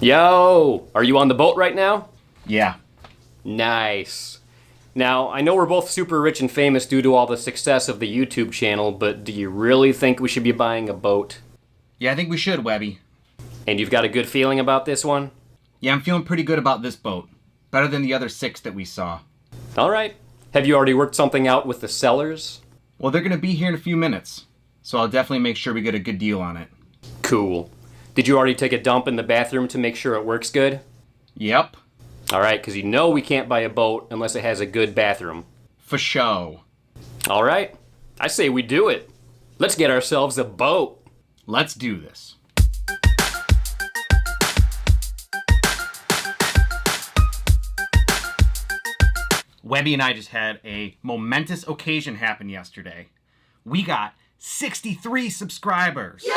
Yo, are you on the boat right now? Yeah. Nice. Now, I know we're both super rich and famous due to all the success of the YouTube channel, but do you really think we should be buying a boat? Yeah, I think we should, Webby. And you've got a good feeling about this one? Yeah, I'm feeling pretty good about this boat. Better than the other 6 that we saw. All right. Have you already worked something out with the sellers? Well, they're going to be here in a few minutes, so I'll definitely make sure we get a good deal on it. Cool. Did you already take a dump in the bathroom to make sure it works good? Yep. All right, because you know we can't buy a boat unless it has a good bathroom. For show. All right. I say we do it. Let's get ourselves a boat. Let's do this. Webby and I just had a momentous occasion happen yesterday. We got 63 subscribers. Wait.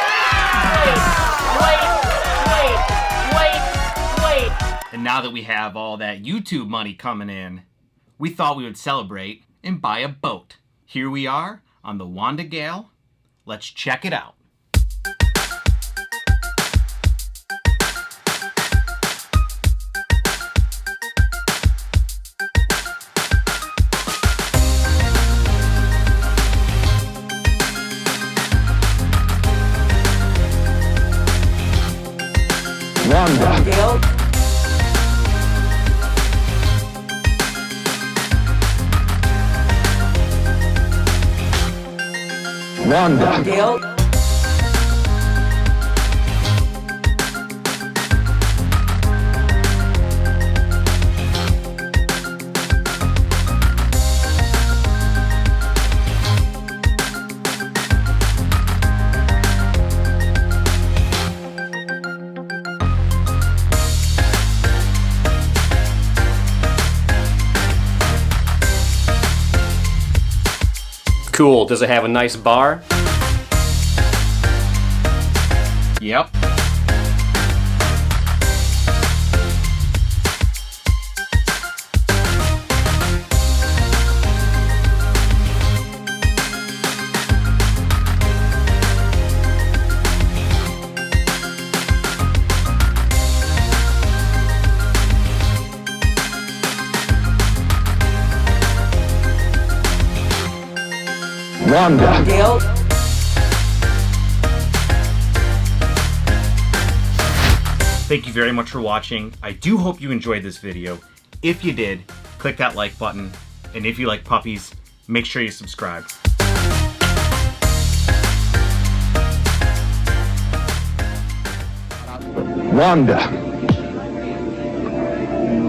And now that we have all that YouTube money coming in, we thought we would celebrate and buy a boat. Here we are on the Wanda Gale. Let's check it out. Wanda. Gale. Wanda. Gale. Cool. Does it have a nice bar? Yep. Wanda. Gale. Thank you very much for watching. I do hope you enjoyed this video. If you did, click that like button. And if you like puppies, make sure you subscribe. Wanda.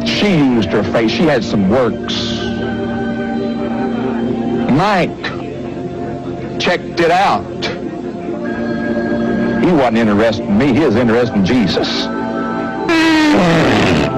She used her face. She had some works. Mike checked it out. He wasn't interested in me. He was interested in Jesus.